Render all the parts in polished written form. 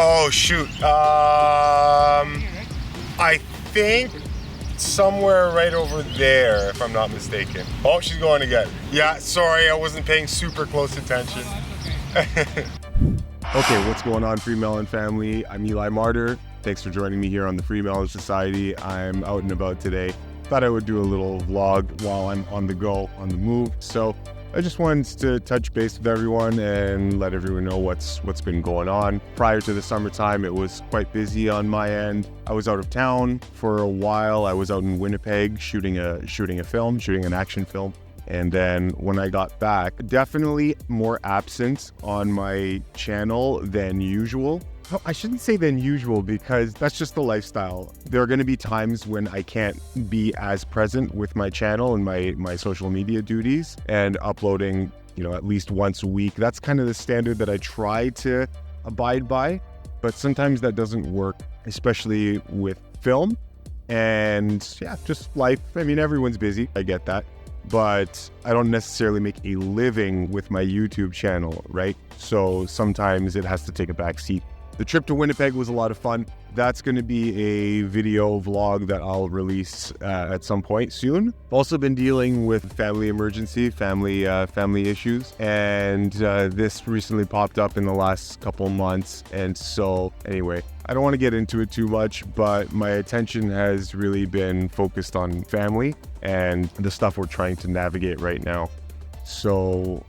Oh shoot, I think somewhere right over there, if I'm not mistaken. Oh, she's going again. Yeah, sorry, I wasn't paying super close attention. Okay, what's going on, FreeMelon family? I'm Eli Martyr. Thanks for joining me here on the FreeMelon Society. I'm out and about today. Thought I would do a little vlog while I'm on the go, on the move. So I just wanted to touch base with everyone and let everyone know what's been going on. Prior to the summertime, it was quite busy on my end. I was out of town for a while. I was out in Winnipeg shooting an action film. And then when I got back, definitely more absent on my channel than usual. I shouldn't say than usual because that's just the lifestyle. There are going to be times when I can't be as present with my channel and my social media duties and uploading, at least once a week. That's kind of the standard that I try to abide by, but sometimes that doesn't work, especially with film and just life. I mean, everyone's busy. I get that. But I don't necessarily make a living with my YouTube channel, right? So sometimes it has to take a back seat. The trip to Winnipeg was a lot of fun. That's going to be a video vlog that I'll release at some point soon. I've also been dealing with family issues, and this recently popped up in the last couple months. And so anyway, I don't want to get into it too much, but my attention has really been focused on family and the stuff we're trying to navigate right now. So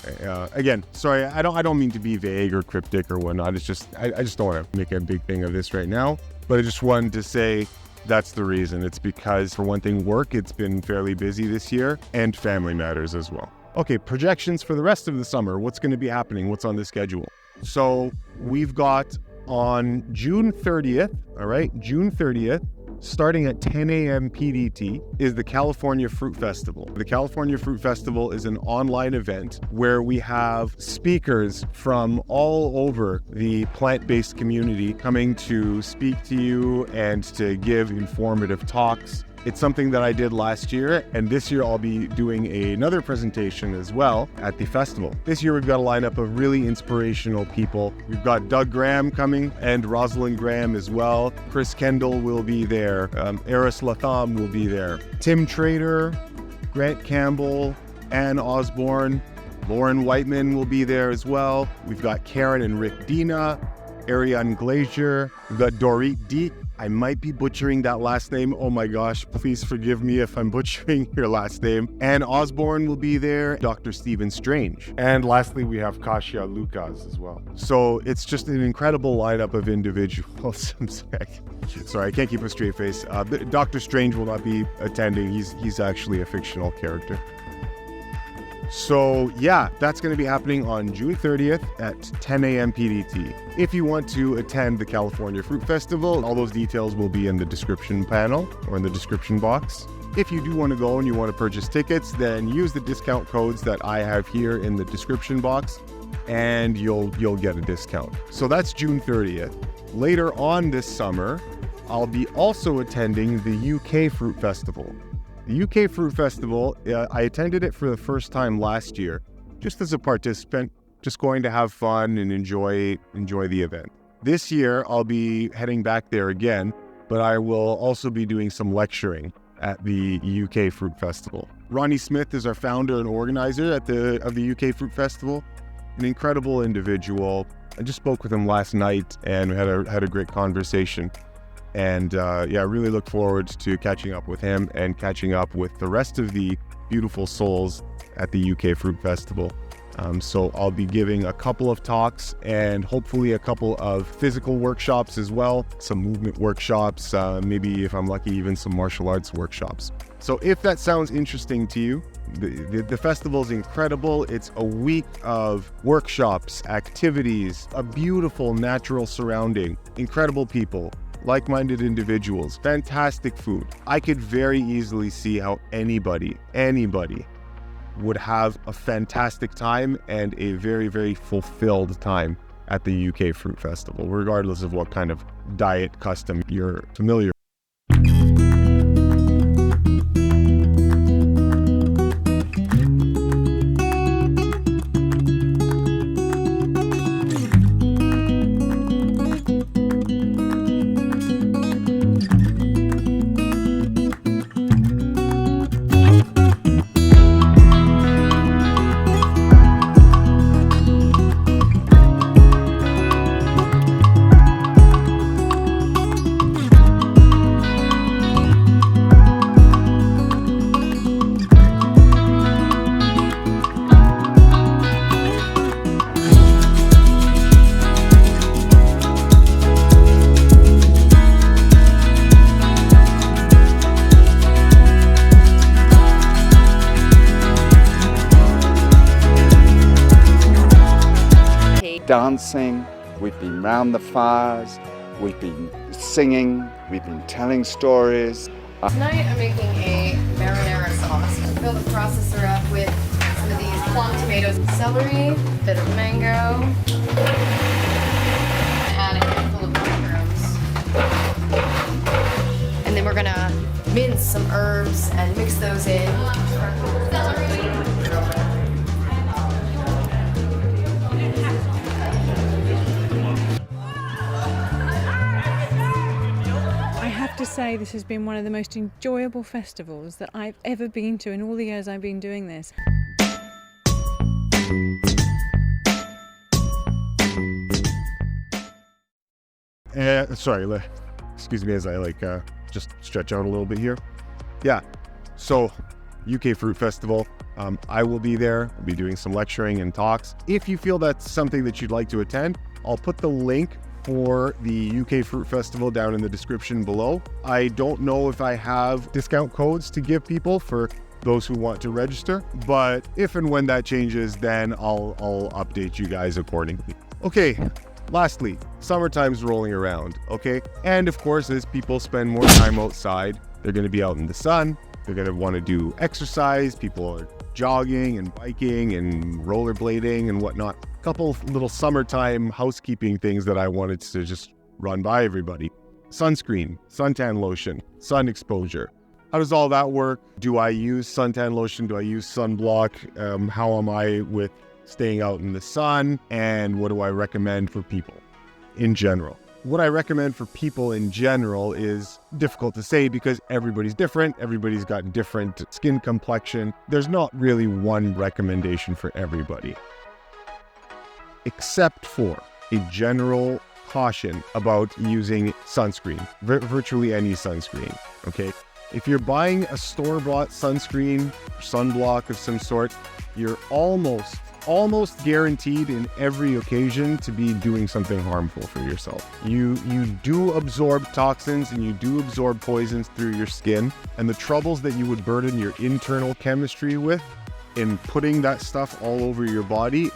again, sorry, I don't mean to be vague or cryptic or whatnot. I just don't want to make a big thing of this right now. But I just wanted to say that's the reason. It's because, for one thing, work, it's been fairly busy this year, and family matters as well. Okay, projections for the rest of the summer. What's going to be happening? What's on the schedule? So we've got on June 30th, all right, June 30th, starting at 10 a.m. PDT, is the California Fruit Festival. The California Fruit Festival is an online event where we have speakers from all over the plant-based community coming to speak to you and to give informative talks. It's something that I did last year, and this year I'll be doing another presentation as well at the festival. This year we've got a lineup of really inspirational people. We've got Doug Graham coming and Rosalind Graham as well. Chris Kendall will be there. Eris Latham will be there. Tim Trader, Grant Campbell, Ann Osborne, Lauren Whiteman will be there as well. We've got Karen and Rick Dina, Ariane Glazier. We've got Dorit Deek. I might be butchering that last name. Oh my gosh, please forgive me if I'm butchering your last name. Ann Osborne will be there, Dr. Stephen Strange. And lastly, we have Kasia Lucas as well. So it's just an incredible lineup of individuals. Sorry, I can't keep a straight face. Dr. Strange will not be attending. He's actually a fictional character. So yeah, that's going to be happening on June 30th at 10 a.m. PDT. If you want to attend the California Fruit Festival, all those details will be in the description panel or in the description box. If you do want to go and you want to purchase tickets, then use the discount codes that I have here in the description box and you'll get a discount. So that's June 30th. Later on this summer, I'll be also attending the U.K Fruit Festival. The U.K Fruit Festival, I attended it for the first time last year, just as a participant, just going to have fun and enjoy the event. This year, I'll be heading back there again, but I will also be doing some lecturing at the U.K Fruit Festival. Ronnie Smith is our founder and organizer of the U.K Fruit Festival, an incredible individual. I just spoke with him last night and we had a great conversation. And I really look forward to catching up with him and catching up with the rest of the beautiful souls at the U.K Fruit Festival. So I'll be giving a couple of talks and hopefully a couple of physical workshops as well, some movement workshops, maybe if I'm lucky, even some martial arts workshops. So if that sounds interesting to you, the festival is incredible. It's a week of workshops, activities, a beautiful natural surrounding, incredible people, like-minded individuals, fantastic food. I could very easily see how anybody would have a fantastic time and a very, very fulfilled time at the UK Fruit Festival, regardless of what kind of diet custom you're familiar with. Dancing, we've been round the fires, we've been singing, we've been telling stories. Tonight I'm making a marinara sauce. I fill the processor up with some of these plum tomatoes, celery, a bit of mango, add a handful of mushrooms. And then we're gonna mince some herbs and mix those in. Celery. To say this has been one of the most enjoyable festivals that I've ever been to in all the years I've been doing this. Sorry, excuse me as I just stretch out a little bit here. Yeah, so UK Fruit Festival, I will be there. I'll be doing some lecturing and talks. If you feel that's something that you'd like to attend, I'll put the link for the UK Fruit Festival down in the description below. I don't know if I have discount codes to give people for those who want to register, but if and when that changes, then I'll update you guys accordingly. Okay, lastly, summertime's rolling around, okay? And of course, as people spend more time outside, they're gonna be out in the sun, they're gonna wanna do exercise, people are jogging and biking and rollerblading and whatnot. Couple little summertime housekeeping things that I wanted to just run by everybody. Sunscreen, suntan lotion, sun exposure. How does all that work? Do I use suntan lotion? Do I use sunblock? How am I with staying out in the sun? And what do I recommend for people in general? What I recommend for people in general is difficult to say because everybody's different. Everybody's got different skin complexion. There's not really one recommendation for everybody, except for a general caution about using sunscreen, virtually any sunscreen, okay? If you're buying a store-bought sunscreen, sunblock of some sort, you're almost guaranteed in every occasion to be doing something harmful for yourself. You do absorb toxins and you do absorb poisons through your skin, and the troubles that you would burden your internal chemistry with in putting that stuff all over your body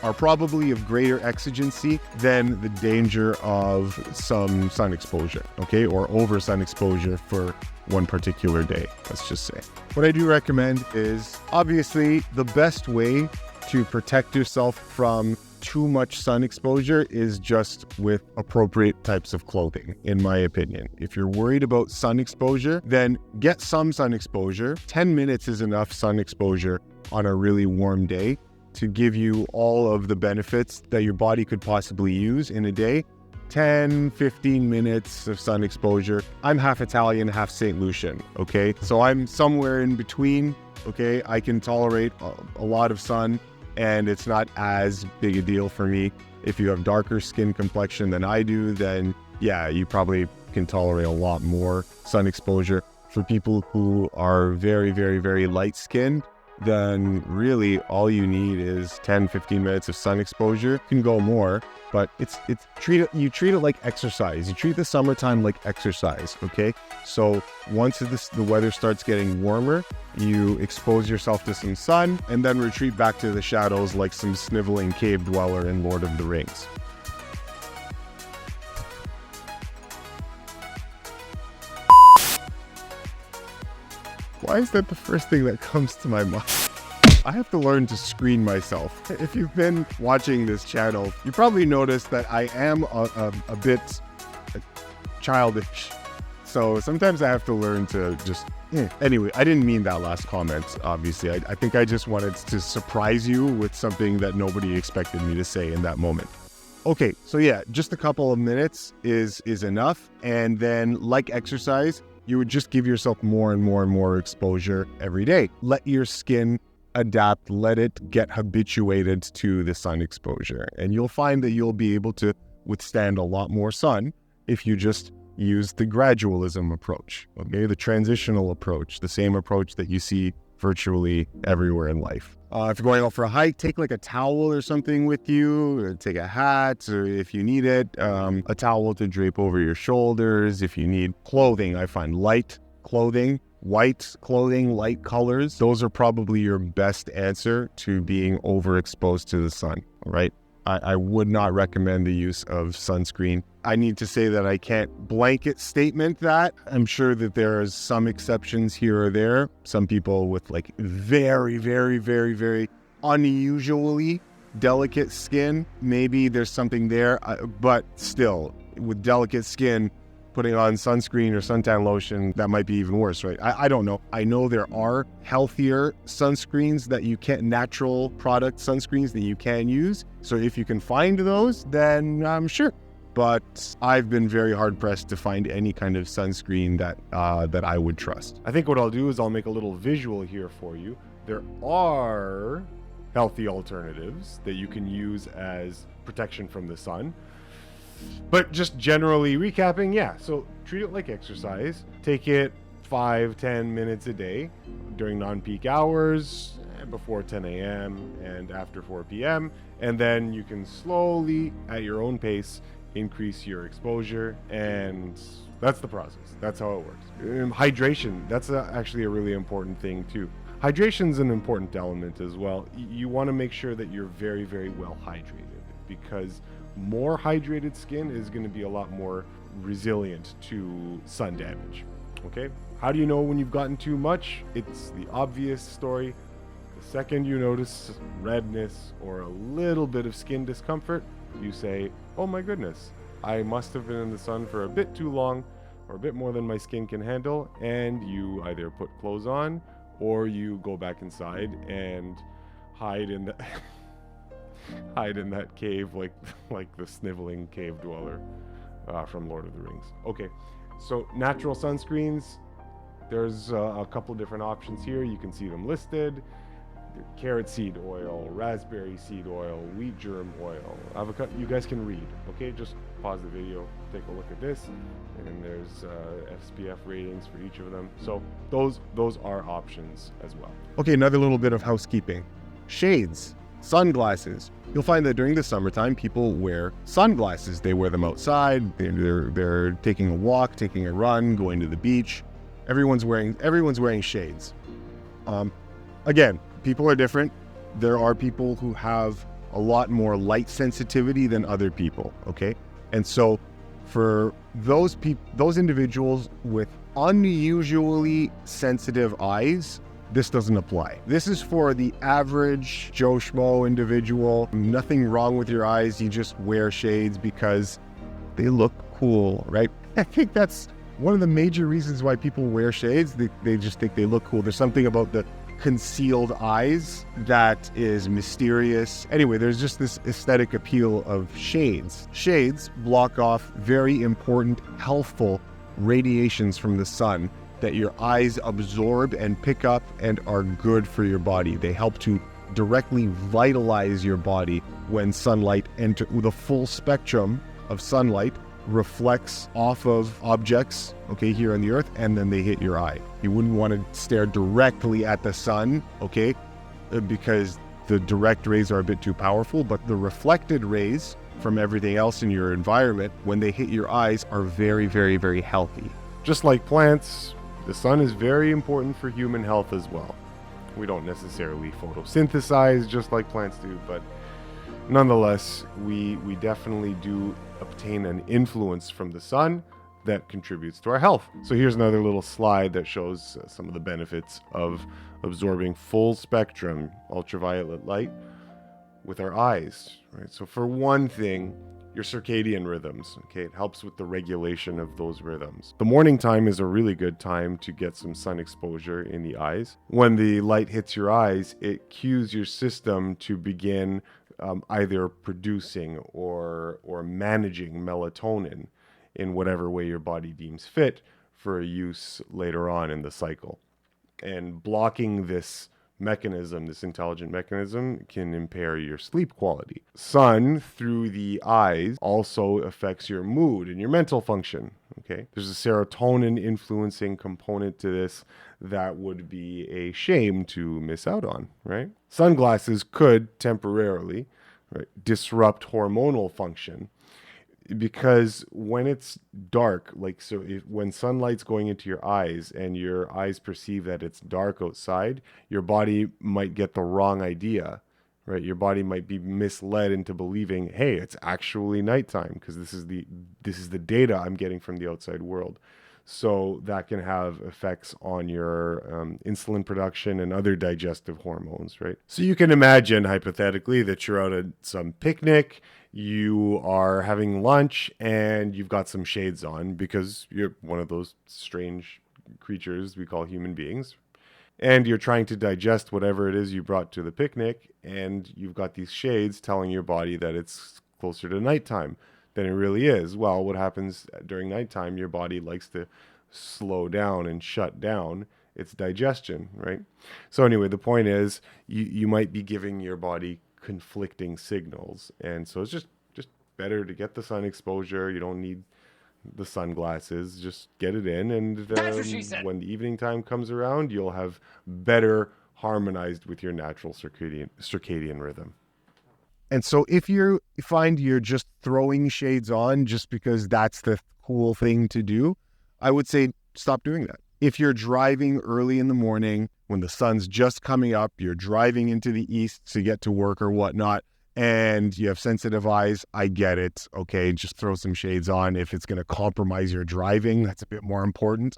are probably of greater exigency than the danger of some sun exposure, okay? Or over sun exposure for one particular day, let's just say. What I do recommend is, obviously, the best way to protect yourself from too much sun exposure is just with appropriate types of clothing, in my opinion. If you're worried about sun exposure, then get some sun exposure. 10 minutes is enough sun exposure on a really warm day to give you all of the benefits that your body could possibly use in a day. 10, 15 minutes of sun exposure. I'm half Italian, half St. Lucian, okay? So I'm somewhere in between, okay? I can tolerate a lot of sun and it's not as big a deal for me. If you have darker skin complexion than I do, then yeah, you probably can tolerate a lot more sun exposure. For people who are very, very, very light skinned, then really all you need is 10, 15 minutes of sun exposure. You can go more, but you treat it like exercise. You treat the summertime like exercise, okay? So once the weather starts getting warmer, you expose yourself to some sun and then retreat back to the shadows like some sniveling cave dweller in Lord of the Rings. Why is that the first thing that comes to my mind? I have to learn to screen myself. If you've been watching this channel, you probably noticed that I am a bit childish. So sometimes I have to learn to just... Anyway, I didn't mean that last comment, obviously. I think I just wanted to surprise you with something that nobody expected me to say in that moment. Okay, so yeah, just a couple of minutes is enough. And then, like exercise, you would just give yourself more and more and more exposure every day. Let your skin adapt, let it get habituated to the sun exposure. And you'll find that you'll be able to withstand a lot more sun if you just use the gradualism approach, okay? The transitional approach, the same approach that you see virtually everywhere in life. If you're going out for a hike, take like a towel or something with you, or take a hat, or if you need it, a towel to drape over your shoulders. If you need clothing, I find light clothing, white clothing, light colors, those are probably your best answer to being overexposed to the sun, all right? I would not recommend the use of sunscreen. I need to say that I can't blanket statement that. I'm sure that there's some exceptions here or there. Some people with like very, very, very, very unusually delicate skin, maybe there's something there. But still, with delicate skin, putting on sunscreen or suntan lotion, that might be even worse, right? I don't know. I know there are healthier sunscreens that you can, natural product sunscreens that you can use. So if you can find those, then I'm sure. But I've been very hard pressed to find any kind of sunscreen that I would trust. I think what I'll do is I'll make a little visual here for you. There are healthy alternatives that you can use as protection from the sun. But just generally recapping, yeah, so treat it like exercise. Take it 5-10 minutes a day during non-peak hours, before 10 a.m. and after 4 p.m. And then you can slowly, at your own pace, increase your exposure. And that's the process. That's how it works. Hydration, that's actually a really important thing too. Hydration is an important element as well. You want to make sure that you're very, very well hydrated, because more hydrated skin is going to be a lot more resilient to sun damage. Okay, how do you know when you've gotten too much? It's the obvious story. The second you notice redness or a little bit of skin discomfort, you say, oh my goodness, I must have been in the sun for a bit too long or a bit more than my skin can handle, and you either put clothes on or you go back inside and hide in the hide in that cave like the sniveling cave dweller from Lord of the Rings. Okay, so natural sunscreens, there's a couple different options here. You can see them listed. Carrot seed oil, raspberry seed oil, wheat germ oil, avocado. You guys can read, okay? Just pause the video, take a look at this, and there's SPF ratings for each of them. So those are options as well. Okay, another little bit of housekeeping. Shades. Sunglasses. You'll find that during the summertime, people wear sunglasses. They wear them outside. They're taking a walk, taking a run, going to the beach. Everyone's wearing shades. Again, people are different. There are people who have a lot more light sensitivity than other people. Okay, and so for those individuals with unusually sensitive eyes, this doesn't apply. This is for the average Joe Schmo individual. Nothing wrong with your eyes. You just wear shades because they look cool, right? I think that's one of the major reasons why people wear shades. They just think they look cool. There's something about the concealed eyes that is mysterious. Anyway, there's just this aesthetic appeal of shades. Shades block off very important, healthful radiations from the sun that your eyes absorb and pick up and are good for your body. They help to directly vitalize your body when sunlight enters. The full spectrum of sunlight reflects off of objects, okay, here on the earth, and then they hit your eye. You wouldn't want to stare directly at the sun, okay, because the direct rays are a bit too powerful, but the reflected rays from everything else in your environment, when they hit your eyes, are very, very, very healthy. Just like plants, the sun is very important for human health as well. We don't necessarily photosynthesize just like plants do, but nonetheless, we definitely do obtain an influence from the sun that contributes to our health. So here's another little slide that shows some of the benefits of absorbing full spectrum ultraviolet light with our eyes, right? So for one thing, your circadian rhythms, okay? It helps with the regulation of those rhythms. The morning time is a really good time to get some sun exposure in the eyes. When the light hits your eyes, it cues your system to begin either producing or managing melatonin in whatever way your body deems fit for use later on in the cycle. And blocking this mechanism, this intelligent mechanism, can impair your sleep quality. Sun through the eyes also affects your mood and your mental function. Okay, there's a serotonin influencing component to this that would be a shame to miss out on, right? Sunglasses could temporarily, right, disrupt hormonal function, because when it's dark, when sunlight's going into your eyes and your eyes perceive that it's dark outside, your body might get the wrong idea, right? Your body might be misled into believing, hey, it's actually nighttime, because this is the data I'm getting from the outside world. So that can have effects on your insulin production and other digestive hormones, right? So you can imagine, hypothetically, that you're out at some picnic, you are having lunch, and you've got some shades on because you're one of those strange creatures we call human beings. And you're trying to digest whatever it is you brought to the picnic, and you've got these shades telling your body that it's closer to nighttime than it really is. Well, what happens during nighttime, your body likes to slow down and shut down its digestion, right? So anyway, the point is you might be giving your body conflicting signals. And so it's just better to get the sun exposure. You don't need the sunglasses, just get it in. And when the evening time comes around, you'll have better harmonized with your natural circadian rhythm. And so if you find you're just throwing shades on just because that's the cool thing to do, I would say stop doing that. If you're driving early in the morning when the sun's just coming up, you're driving into the east to get to work or whatnot, and you have sensitive eyes, I get it. Okay, just throw some shades on. If it's going to compromise your driving, that's a bit more important.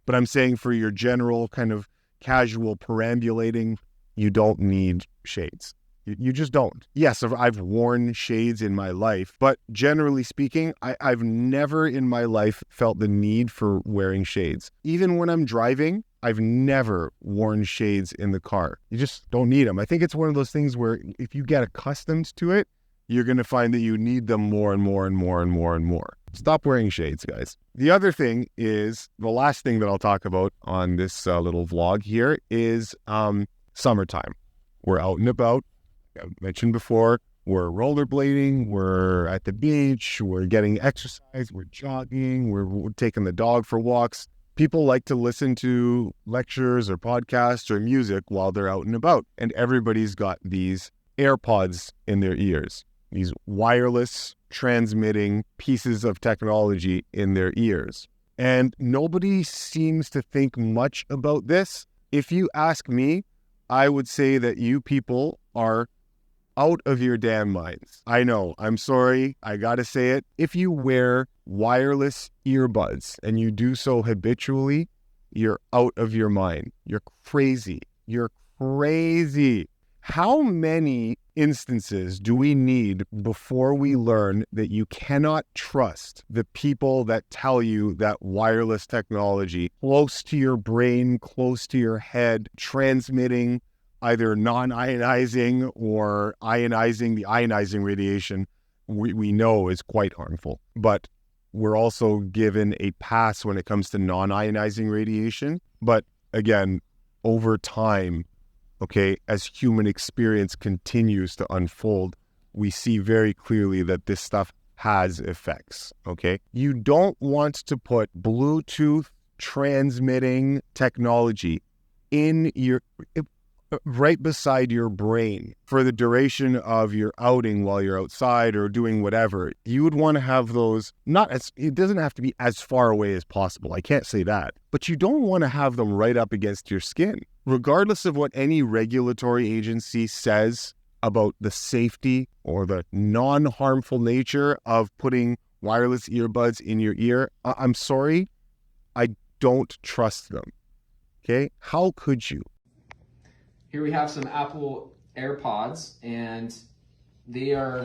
But I'm saying for your general kind of casual perambulating, you don't need shades. You just don't. Yes, I've worn shades in my life, but generally speaking, I've never in my life felt the need for wearing shades. Even when I'm driving, I've never worn shades in the car. You just don't need them. I think it's one of those things where if you get accustomed to it, you're going to find that you need them more and more and more and more and more. Stop wearing shades, guys. The other thing is, the last thing that I'll talk about on this little vlog here is summertime. We're out and about. I mentioned before, we're rollerblading, we're at the beach, we're getting exercise, we're jogging, we're taking the dog for walks. People like to listen to lectures or podcasts or music while they're out and about. And everybody's got these AirPods in their ears, these wireless transmitting pieces of technology in their ears. And nobody seems to think much about this. If you ask me, I would say that you people are out of your damn minds. I know, I'm sorry, I gotta say it. If you wear wireless earbuds and you do so habitually, you're out of your mind. You're crazy. You're crazy. How many instances do we need before we learn that you cannot trust the people that tell you that wireless technology close to your brain, close to your head, transmitting either non-ionizing or ionizing? The ionizing radiation we know is quite harmful, but we're also given a pass when it comes to non-ionizing radiation. But again, over time, okay, as human experience continues to unfold, we see very clearly that this stuff has effects, okay? You don't want to put Bluetooth transmitting technology in your right beside your brain for the duration of your outing while you're outside or doing whatever. You would want to have those, it doesn't have to be as far away as possible. I can't say that, but you don't want to have them right up against your skin. Regardless of what any regulatory agency says about the safety or the non-harmful nature of putting wireless earbuds in your ear, I'm sorry, I don't trust them. Okay? How could you? Here we have some Apple AirPods, and they are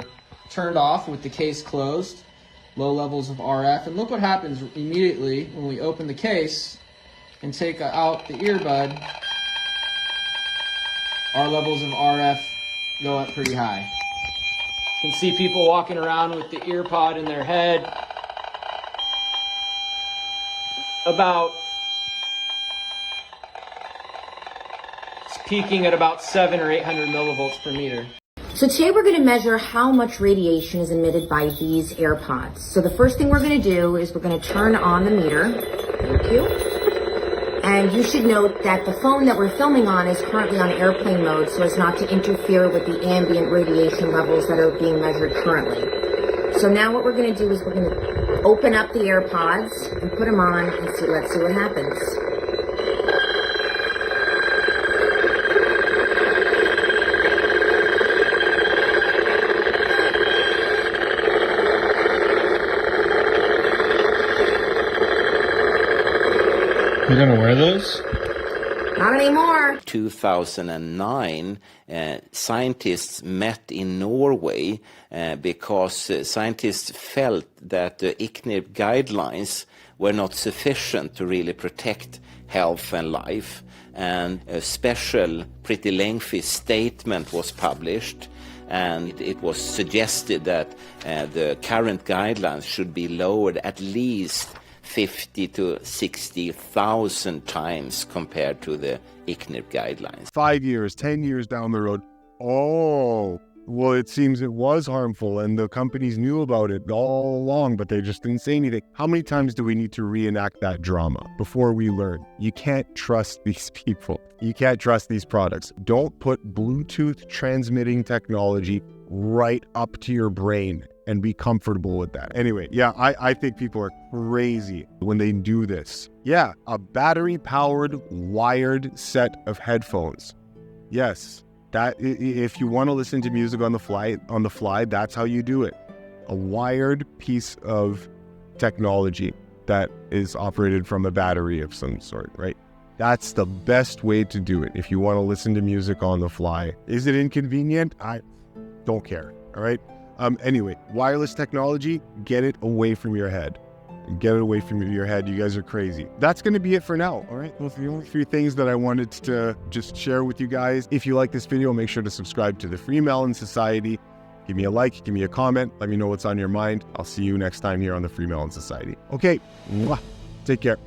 turned off with the case closed, low levels of RF. And look what happens immediately when we open the case and take out the earbud. Our levels of RF go up pretty high. You can see people walking around with the earpod in their head. It's peaking at about 700 or 800 millivolts per meter. So today we're going to measure how much radiation is emitted by these AirPods. So the first thing we're going to do is we're going to turn on the meter. Thank you. And you should note that the phone that we're filming on is currently on airplane mode so as not to interfere with the ambient radiation levels that are being measured currently. So now what we're going to do is we're going to open up the AirPods and put them on and let's see what happens. You're gonna wear those? Not anymore. 2009, scientists met in Norway because scientists felt that the ICNIRP guidelines were not sufficient to really protect health and life. And a special, pretty lengthy statement was published, and it was suggested that the current guidelines should be lowered at least 50 to 60,000 times compared to the ICNIRP guidelines. 5 years, 10 years down the road, oh, well, it seems it was harmful and the companies knew about it all along, but they just didn't say anything. How many times do we need to reenact that drama before we learn? You can't trust these people. You can't trust these products. Don't put Bluetooth transmitting technology right up to your brain and be comfortable with that. Anyway, yeah, I think people are crazy when they do this. Yeah, a battery-powered, wired set of headphones. Yes, that if you want to listen to music on the fly, that's how you do it. A wired piece of technology that is operated from a battery of some sort, right? That's the best way to do it if you want to listen to music on the fly. Is it inconvenient? I don't care, all right? Anyway, wireless technology, get it away from your head. Get it away from your head. You guys are crazy. That's going to be it for now, all right? Those are the only 3 things that I wanted to just share with you guys. If you like this video, make sure to subscribe to the FreeMelon Society. Give me a like, give me a comment. Let me know what's on your mind. I'll see you next time here on the FreeMelon Society. Okay, take care.